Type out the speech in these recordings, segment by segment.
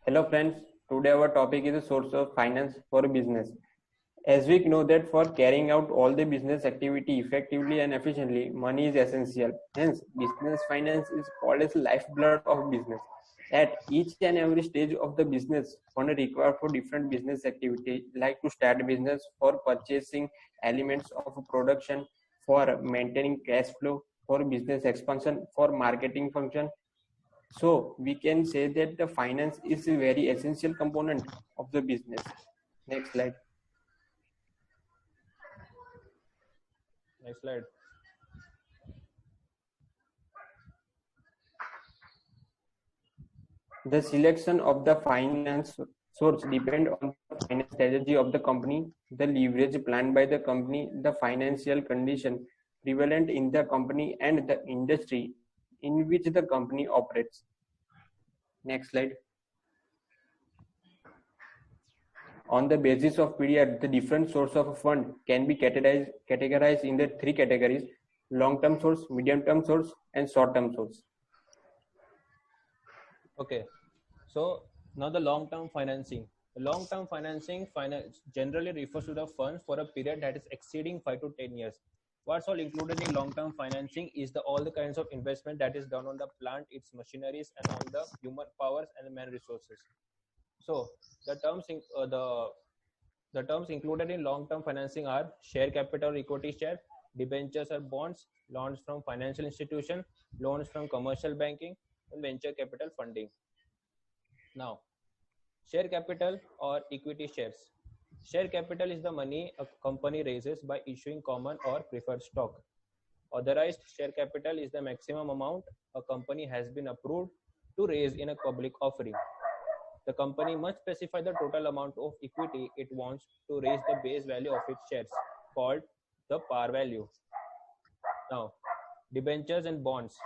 Hello friends, today our topic is a source of finance for business. As we know that for carrying out all the business activity effectively and efficiently, money is essential. Hence, business finance is called as lifeblood of business. At each and every stage of the business, fund required for different business activity, like to start business, for purchasing elements of production, for maintaining cash flow, for business expansion, for marketing function. So we can say that the finance is a very essential component of the business. Next slide. Next slide. The selection of the finance source depend on the finance strategy of the company, the leverage planned by the company, the financial condition prevalent in the company and the industry in which the company operates. Next slide. On the basis of period, the different source of a fund can be categorized in the three categories: long-term source, medium-term source, and short-term source. Okay, so now the long-term financing. The long-term financing generally refers to the funds for a period that is exceeding 5 to 10 years. What's all included in long-term financing is all the kinds of investment that is done on the plant, its machineries, and on the human powers and the man resources. So the terms included in long-term financing are share capital, equity share, debentures or bonds, loans from financial institution, loans from commercial banking, and venture capital funding. Now, share capital or equity shares. Share capital is the money a company raises by issuing common or preferred stock. Authorized share capital is the maximum amount a company has been approved to raise in a public offering. The company must specify the total amount of equity it wants to raise the base value of its shares, called the par value. Now, debentures and bonds.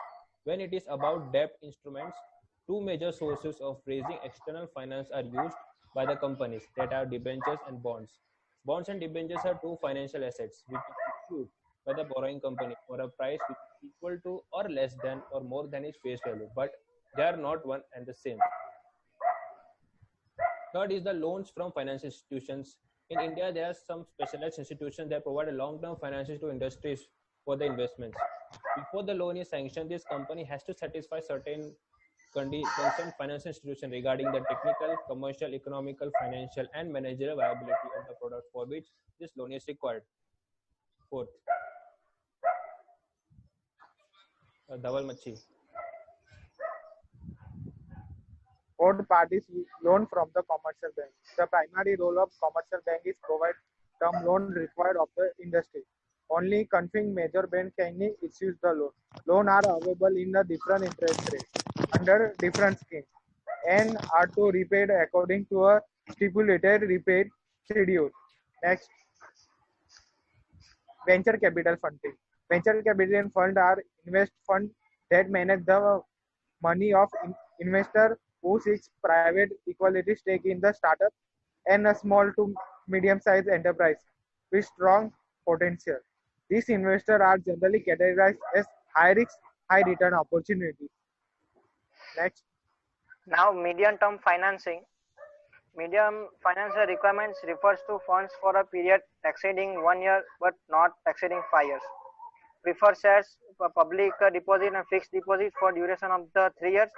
When it is about debt instruments, two major sources of raising external finance are used by the companies, that are debentures and bonds. Bonds and debentures are two financial assets which is issued by the borrowing company for a price which is equal to or less than or more than its face value, but they are not one and the same. Third is the loans from financial institutions. In India, there are some specialized institutions that provide long-term finances to industries for the investments. Before the loan is sanctioned, this company has to satisfy certain concerned financial institution regarding the technical, commercial, economical, financial, and managerial viability of the product for which this loan is required. Fourth, Dhaval Machi. Fourth part is loan from the commercial bank. The primary role of commercial bank is provide term loan required of the industry. Only confirming major bank can issue the loan. Loan are available in a different interest rate under different schemes and are to repaid according to a stipulated repayment schedule. Next, venture capital funding. Venture capital fund are invest fund that manage the money of investor who seeks private equality stake in the startup and a small to medium-sized enterprise with strong potential. These investors are generally categorized as high risk, high return opportunities. Next. Now, medium-term financing. Medium financial requirements refers to funds for a period exceeding 1 year but not exceeding 5 years. Preferred shares, public deposit and fixed deposit for duration of the 3 years,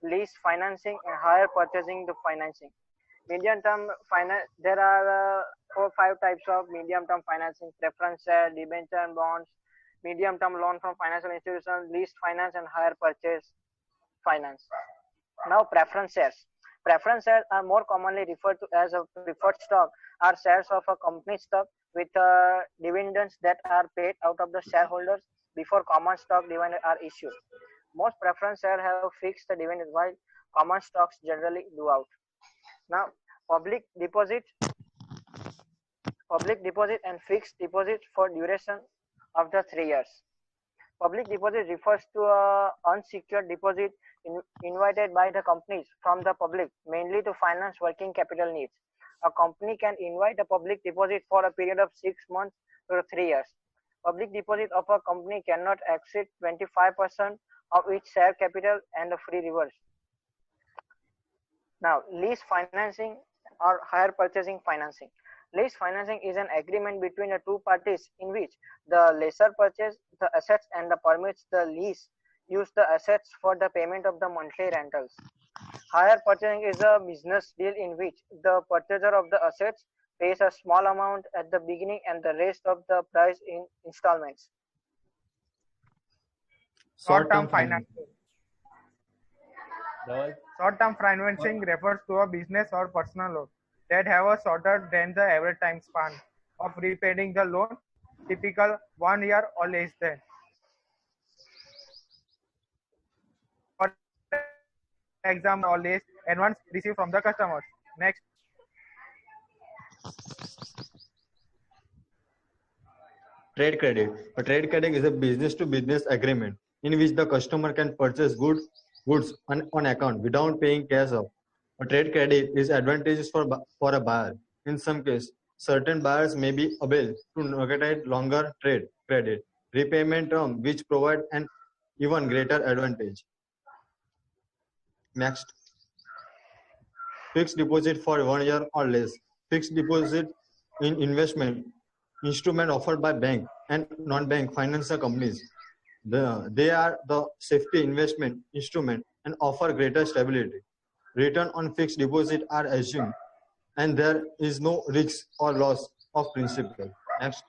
lease financing and hire purchasing the financing. Medium-term finance, there are 4 or 5 types of medium-term financing: preference share, debenture and bonds, medium-term loan from financial institutions, lease finance and hire purchase finance. Now, preference shares. Preference shares are more commonly referred to as a preferred stock, are shares of a company stock with dividends that are paid out of the shareholders before common stock dividends are issued. Most preference shares have fixed dividends while common stocks generally do out. Now, public deposit and fixed deposit for duration of the 3 years. Public deposit refers to a unsecured deposit invited by the companies from the public, mainly to finance working capital needs. A company can invite a public deposit for a period of 6 months to 3 years. Public deposit of a company cannot exceed 25% of its share capital and a free reverse. Now, lease financing or hire purchasing financing. Lease financing is an agreement between the two parties in which the lessor purchases the assets and permits the lease use the assets for the payment of the monthly rentals. Hire purchasing is a business deal in which the purchaser of the assets pays a small amount at the beginning and the rest of the price in installments. Short-term financing. Dhaval? Short-term financing refers to a business or personal loan that have a shorter than the average time span of repaying the loan, typical 1 year or less than. For example, or less advance received from the customers. Next. Trade credit. A trade credit is a business-to-business agreement in which the customer can purchase goods on account without paying cash up. A trade credit is advantageous for a buyer. In some cases, certain buyers may be able to negotiate longer trade credit repayment term, which provide an even greater advantage. Next, fixed deposit for 1 year or less. Fixed deposit in investment instrument offered by bank and non-bank financial companies. They are the safety investment instrument and offer greater stability. Return on fixed deposit are assumed and there is no risk or loss of principal. Next.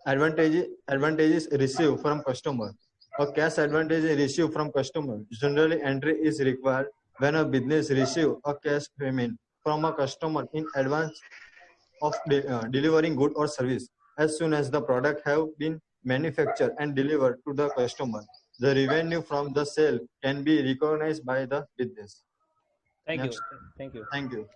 Advantages received from customer. A cash advantage is received from customer. Generally, entry is required when a business receives a cash payment from a customer in advance of delivering good or service. As soon as the product have been manufactured and delivered to the customer, the revenue from the sale can be recognized by the business. Thank Next. you. Thank you. Thank you.